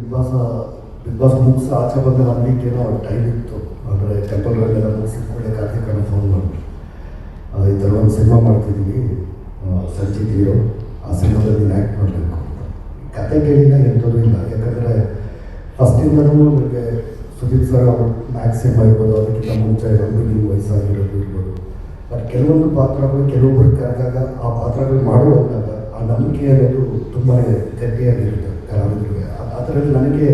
Big boss ಮುಗಿಸಿ ಆಚೆ ಬಂದು 1 ವೀಕ್ ಏನೋ ಟೈಮ್ ಇತ್ತು. ಅಂದರೆ ಟೆಂಪಲ್ಗಳೆಲ್ಲ ಮುಗಿಸಿದ ಕೂಡಲೇ ಕಾರ್ತಿಕನ ಫೋನ್ ಮಾಡಿ ಈ ಥರ ಒಂದು ಸಿನಿಮಾ ಮಾಡ್ತಿದ್ದೀವಿ, ಸಂಚಿತ್ ಹೀರೋ, ಆ ಸಿನಿಮಾದಲ್ಲಿ ನೀನು ಆ್ಯಕ್ಟ್ ಮಾಡಬೇಕು ಅಂತ. ಕತೆ ಕೇಳಿಲ್ಲ, ಎಂಥದ್ದು ಇಲ್ಲ. ಯಾಕಂದರೆ ಫಸ್ಟಿಂದನೂ ನನಗೆ ಸುದೀಪ್ ಸರ್ ಅವರು ಮ್ಯಾಕ್ಸ್ ಸಿನಿಮಾ ಇರ್ಬೋದು, ಅದಕ್ಕಿಂತ ಮುಂಚೆ ಇರೋದು ನೀವು ವಯಸ್ಸಾಗಿರೋದು ಇರ್ಬೋದು. ಬಟ್ ಕೆಲವೊಂದು ಪಾತ್ರಗಳು ಕೆಲವೊಬ್ಬರು ಕರೆದಾಗ ಆ ಪಾತ್ರಗಳು ಮಾಡುವಾಗ ಆ ನಂಬಿಕೆ ಅನ್ನೋದು ತುಂಬಾ ಗಟ್ಟಿಯಾಗಿರುತ್ತೆ ಕಲಾವಿದರಿಗೆ. ಆ ಥರದಲ್ಲಿ ನನಗೆ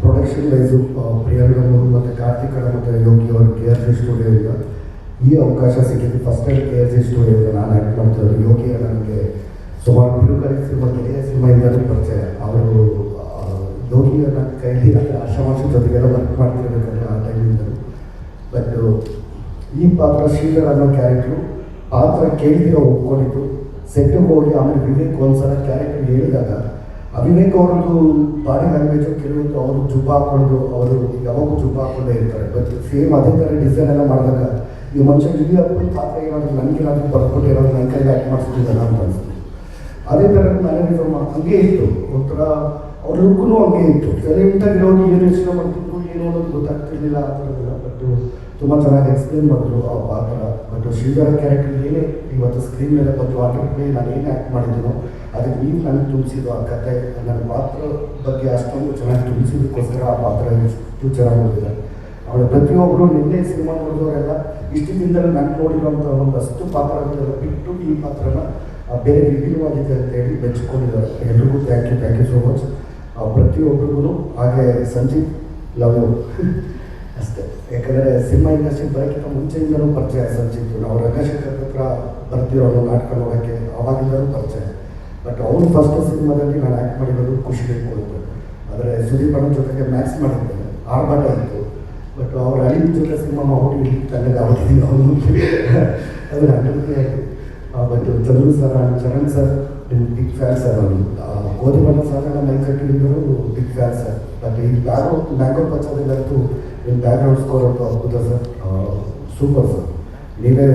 ಪ್ರೊಡಕ್ಷನ್ ವೈಸು ಪ್ರಿಯಗಳು ಮತ್ತು ಕಾರ್ತಿಕಣ ಮತ್ತು ಯೋಗಿ ಅವರು KRG ಸ್ಟುಡಿಯೋಯಿಂದ ಈ ಅವಕಾಶ ಸಿಕ್ಕಿದ್ದು. ಫಸ್ಟ್ ಟೈಮ್ KRG ಸ್ಟುಡಿಯೋದಿಂದ ನಾನು ಆ್ಯಕ್ಟ್ ಮಾಡ್ತಿರೋದು. ಯೋಗಿ ನನಗೆ ಸುಮಾರು ಬಿರುಗಾಳಿ ಸಿನಿಮಾ, ಗೆಳೆಯ ಸಿನಿಮಾಯಿಂದಲೂ ಪರಿಚಯ. ಅವರು ಯೋಗಿ ನನ್ನ ಕೈಯಲ್ಲಿ ಆಶಾಮಾಷಿ ಜೊತೆಗೆಲ್ಲ ವರ್ಕ್ ಮಾಡ್ತಿರ್ಬೇಕಂದ್ರೆ ಆ ಟೈಮಿಂದಲೂ. ಬಟ್ ಈ ಪಾತ್ರ ಶ್ರೀಧರ್ ಅನ್ನೋ ಕ್ಯಾರೆಕ್ಟ್ರು ಪಾತ್ರ ಕೇಳಿದಿರೋ ಒಪ್ಕೊಂಡಿದ್ದು ಸೆಟ್ಟಿಗೆ ಹೋಗಿ ಆಮೇಲೆ ವಿವೇಕ್ ಒಂದ್ಸಲ ಕ್ಯಾರೆಕ್ಟರ್ ಹೇಳಿದಾಗ ವಿವೇಕ್ ಅವ್ರದ್ದು ಬಾಡಿ ಲ್ಯಾಂಗ್ವೇಜು ಕೆಲವೊಂದು ಅವರು ಜುಬ್ಬ ಹಾಕೊಳ್ಳೋದು, ಅವರು ಯಾವಾಗೂ ಜುಬ್ಬ ಹಾಕೊಳ್ಳೇ ಇರ್ತಾರೆ. ಬಟ್ ಸೇಮ್ ಅದೇ ಥರ ಡಿಸೈನ್ ಎಲ್ಲ ಮಾಡಿದಾಗ ಈ ಮನುಷ್ಯ ಇಲ್ಲಿ ಹಾಕೊಂಡು ಪಾತ್ರ ಏನಾದರೂ ನನಗೇನಾದರೂ ಬರ್ಕೊಟ್ಟಿರೋದು ನನ್ನ ಕೈಗೆ ಆ್ಯಕ್ಟ್ ಮಾಡಿಸ್ತಿದ್ದಲ್ಲ ಅಂತ ಅನಿಸ್ತು. ಅದೇ ಥರ ಮ್ಯಾನೇಜರ್ ಹಂಗೆ ಇತ್ತು, ಒಂಥರ ಅವ್ರ ಲುಕ್ಕೂ ಹಂಗೆ ಇತ್ತು. ಸೈಲೆಂಟಾಗಿರೋದು ಏನು ಯೋಚನೆ ಮಾಡ್ತಿದ್ರು, ಏನು ಅನ್ನೋದು ಗೊತ್ತಾಗ್ತಿರ್ಲಿಲ್ಲ ಆ ಥರದ್ದೆಲ್ಲ. ಬಟ್ ತುಂಬ ಚೆನ್ನಾಗಿ ಎಕ್ಸ್ಪ್ಲೇನ್ ಮಾಡಿದ್ರು ಆ ಪಾತ್ರ. ಬಟ್ ಶ್ರೀಧರ ಕ್ಯಾರೆಕ್ಟರ್ ಏನೇ ಇವತ್ತು ಸ್ಕ್ರೀನ್ ಮೇಲೆ ಬಂದು ಆಟಕ್ಕೆ ನಾನು ಏನು ಆ್ಯಕ್ಟ್ ಮಾಡಿದ್ದೀನೋ ಅದಕ್ಕೆ ನೀವು ನನಗೆ ತುಂಬಿಸಿದ್ದು ಆ ಕತೆ, ನನ್ನ ಪಾತ್ರ ಬಗ್ಗೆ ಅಷ್ಟೊಂದು ಚೆನ್ನಾಗಿ ತುಂಬಿಸಿದಕ್ಕೋಸ್ಕರ ಆ ಪಾತ್ರ ಎಷ್ಟು ಚೆನ್ನಾಗಿ ಹೋಗಿದೆ. ಅವಳ ಪ್ರತಿಯೊಬ್ಬರು ನಿನ್ನೆ ಸಿನಿಮಾ ನೋಡಿದವರೆಲ್ಲ ಇಷ್ಟು ದಿನದಲ್ಲಿ ನಾನು ನೋಡಿರುವಂಥ ಒಂದಷ್ಟು ಪಾತ್ರಗಳೆಲ್ಲ ಬಿಟ್ಟು ಈ ಪಾತ್ರನ ಬೇರೆ ವಿಭಿನ್ನವಾಗಿದೆ ಅಂತೇಳಿ ಮೆಚ್ಚಿಕೊಂಡಿದ್ದಾರೆ. ಎಲ್ರಿಗೂ ಥ್ಯಾಂಕ್ ಯು ಸೋ ಮಚ್ ಪ್ರತಿಯೊಬ್ಬರಿಗೂ. ಹಾಗೆ ಸಂಜಿತ್ ಲವ್ ಯು ಅಷ್ಟೇ. ಯಾಕಂದರೆ ಸಿನಿಮಾ ಇಂಡಸ್ಟ್ರಿ ಬರೋಕ್ಕಿಂತ ಮುಂಚೆಯಿಂದಲೂ ಪರಿಚಯ ಸಂಜಿತ್. ನಾವು ರಂಗಶೇಖರ್ ಹತ್ರ ಬರ್ತಿರೋದು ನಾಟಕ ನೋಡೋಕ್ಕೆ, ಅವಾಗಿಂದಲೂ ಪರಿಚಯ. ಬಟ್ ಅವ್ರು ಫಸ್ಟ್ ಸಿನಿಮಾದಲ್ಲಿ ನಾನು ಆ್ಯಕ್ಟ್ ಮಾಡಿರೋದು ಖುಷಿ ಕೊಡುತ್ತೆ. ಆದರೆ ಸುದೀಪ್ ಅಣ್ಣ ಜೊತೆಗೆ ಮ್ಯಾಕ್ಸ್ ಮಾಡಿದ್ದೇನೆ, ಆರ್ಭಟ ಇತ್ತು. ಬಟ್ ಅವ್ರ ಅಳಿನ ಜೊತೆ ಸಿನಿಮಾ ಮಾಡಿ ಇಲ್ಲಿ ತನಗೆ ಅವತ್ತಿನ ಅವನು ಅದು ಹಂಡ್ರೆಡ್ಗೆ ಆಯಿತು. But Chandru sir and Charan sir big fan sir. ಅವರು ಗೋಧಿ ಬಣ್ಣ ಸಾಗಣ ಮೈಕಟ್ಟಿದ್ರು ಬಿಗ್ ಫ್ಯಾನ್ ಸರ್. ಬಟ್ ಈ ಮ್ಯಾಂಗೋ ಪಚ್ಚದಂತೂ ನಿಮ್ಮ ಬ್ಯಾಕ್ಗ್ರೌಂಡ್ ಸ್ಕೋರ್ ಅಂತೂ ಅದ್ಭುತ ಸರ್, ಸೂಪರ್ ಸರ್. ನೀವೇ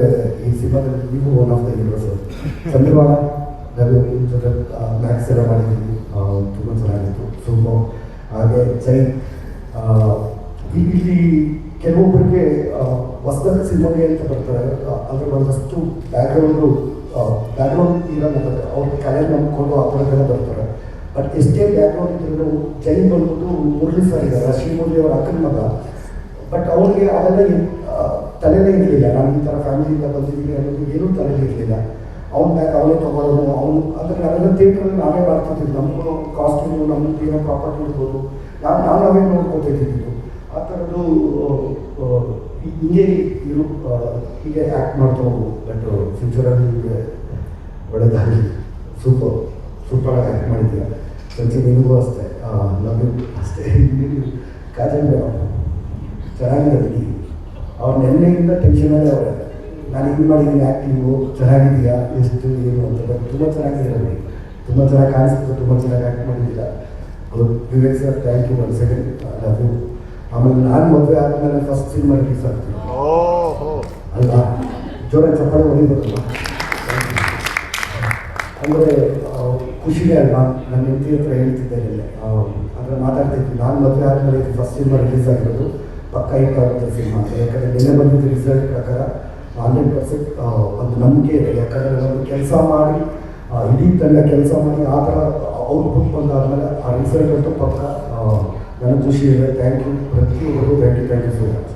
ಈ ಸಿನಿಮಾದಲ್ಲಿ ನೀವು one of the hero sir. ಚಂದ್ರವಾಳ ನಾವು ನಿಮ್ಮ ಜೊತೆ ಮ್ಯಾಕ್ಸ್ ಎಲ್ಲ ಮಾಡಿದ್ದೀವಿ, ತುಂಬ ಚೆನ್ನಾಗಿತ್ತು, ಸೂಪರ್. ಹಾಗೆ ಜೈ ಇಲ್ಲಿ ಕೆಲವೊಬ್ಬರಿಗೆ ಹೊಸದಾಗಿ ಸಿನಿಮಾಗೆ ಅಂತ ಬರ್ತಾರೆ, ಅದ್ರ ಒಂದಷ್ಟು ಬ್ಯಾಕ್ಗ್ರೌಂಡ್ ಇರೋಲ್ಲ, ಅವ್ರ ಕಲೆ ನಂಬಿಕೊಂಡು ಆ ಥರದ್ದೆಲ್ಲ ಬರ್ತಾರೆ. ಬಟ್ ಎಷ್ಟೇ ಬ್ಯಾಕ್ಗ್ರೌಂಡ್ ಇದ್ದರೂ ಜೈ ಬಂದ್ಬಿಟ್ಟು ಮುರಳಿ ಸರ್ ಇದ್ದಾರೆ, ಶ್ರೀಮುರಳಿ ಅವರ ಅಕ್ಕನ ಮಗ. ಬಟ್ ಅವ್ರಿಗೆ ಅವೆಲ್ಲ ತಲೆಯೇ ಇರಲಿಲ್ಲ. ನಾನು ಈ ಥರ ಫ್ಯಾಮಿಲಿಯಿಂದ ಬಂದಿದ್ದೀನಿ ಅನ್ನೋದು ಏನೂ ತಲೆಯಲ್ಲಿ ಇರಲಿಲ್ಲ. ಅವ್ನ ಬ್ಯಾಗ್ ಅವನೇ ತೊಗೊಳ್ಳೋದು, ಅವನು ಅಂದರೆ ನಾವೆಲ್ಲ ಥಿಯೇಟ್ರಲ್ಲಿ ನಾವೇ ಮಾಡ್ತಿದ್ವಿ. ನಮ್ಮ ಕಾಸ್ಟ್ಯೂಮು, ನಮ್ಮದು ಏನೋ ಪ್ರಾಪರ್ಟಿ ಇರ್ಬೋದು, ನಾವೇ ನೋಡ್ಕೊತಿದ್ದಿದ್ದು. ಆ ಥರದ್ದು ಹೀಗೆ ಹೀಗೆ ಆ್ಯಕ್ಟ್ ಮಾಡ್ತಾ ಹೋಗು. ಬಟ್ ಫ್ಯೂಚರಲ್ಲಿ ಹೀಗೆ ಒಳ್ಳೆದಾಗಲಿ. ಸೂಪರಾಗಿ ಆ್ಯಕ್ಟ್ ಮಾಡಿದ್ದೀರ ಸಂಜೆ. ನಿಮಗೂ ಅಷ್ಟೇ ಲವ್ ಯು ಅಷ್ಟೇ. ಕಾಜಲ್ ಚೆನ್ನಾಗಿರೋದು. ಅವ್ರು ನೆನ್ನೆಯಿಂದ ಟೆನ್ಷನಲ್ಲೇ ಅವರೇ, ನಾನು ಹಿಂಗೆ ಮಾಡಿದ್ದೀನಿ ಆ್ಯಕ್ಟಿಂಗು ಚೆನ್ನಾಗಿದೆಯಾ, ಎಷ್ಟು ಏನು ಅಂತ. ಬಟ್ ತುಂಬ ಚೆನ್ನಾಗಿರೋದು, ತುಂಬ ಚೆನ್ನಾಗಿ ಕಾಣಿಸ್ತಿದೆ, ತುಂಬ ಚೆನ್ನಾಗಿ ಆ್ಯಕ್ಟ್ ಮಾಡಿದ್ದೀರಾ. Vivek sir thank you. 1 second love you. ಆಮೇಲೆ ನಾನು ಮದುವೆ ಆದಮೇಲೆ ಫಸ್ಟ್ ಸಿನಿಮಾ ರಿಲೀಸ್ ಆಗ್ತೀನಿ ಅಲ್ವಾ, ಜೋರ ಚಪ್ಪಾಳೆ ಹೊಡಿಬೋದಲ್ವ. ಅಂದರೆ ಖುಷಿಗೆ ಅಲ್ವಾ. ನನ್ನ ಹೆಂಡತಿ ಹತ್ರ ಹೇಳ್ತಿದ್ದೇನೆ, ಅಂದರೆ ಮಾತಾಡ್ತಿದ್ವಿ, ನಾನು ಮದುವೆ ಆದಮೇಲೆ ಫಸ್ಟ್ ಸಿನಿಮಾ ರಿಲೀಸ್ ಆಗಿರೋದು ಪಕ್ಕ ಇಟ್ಟಾಗುತ್ತೆ ಸಿನಿಮಾ. ಯಾಕಂದರೆ ನಿನ್ನೆ ಬಂದಿದ್ದು ರಿಸಲ್ಟ್ ಪ್ರಕಾರ 100% ಒಂದು ನಂಬಿಕೆ ಇದೆ. ಯಾಕಂದರೆ ಒಂದು ಕೆಲಸ ಮಾಡಿ ಇಡೀ ತಂಡ ಕೆಲಸ ಮಾಡಿ ಆ ಥರ ಔಟ್ಪುಟ್ ಬಂದಾದಮೇಲೆ ಆ ರಿಸಲ್ಟ್ ಅಂತೂ ಪಕ್ಕ ನನಗೆ ಖುಷಿ ಇದೆ. ಥ್ಯಾಂಕ್ ಯು ಪ್ರತಿಯೊಬ್ಬರಿಗೂ. Thank you so much.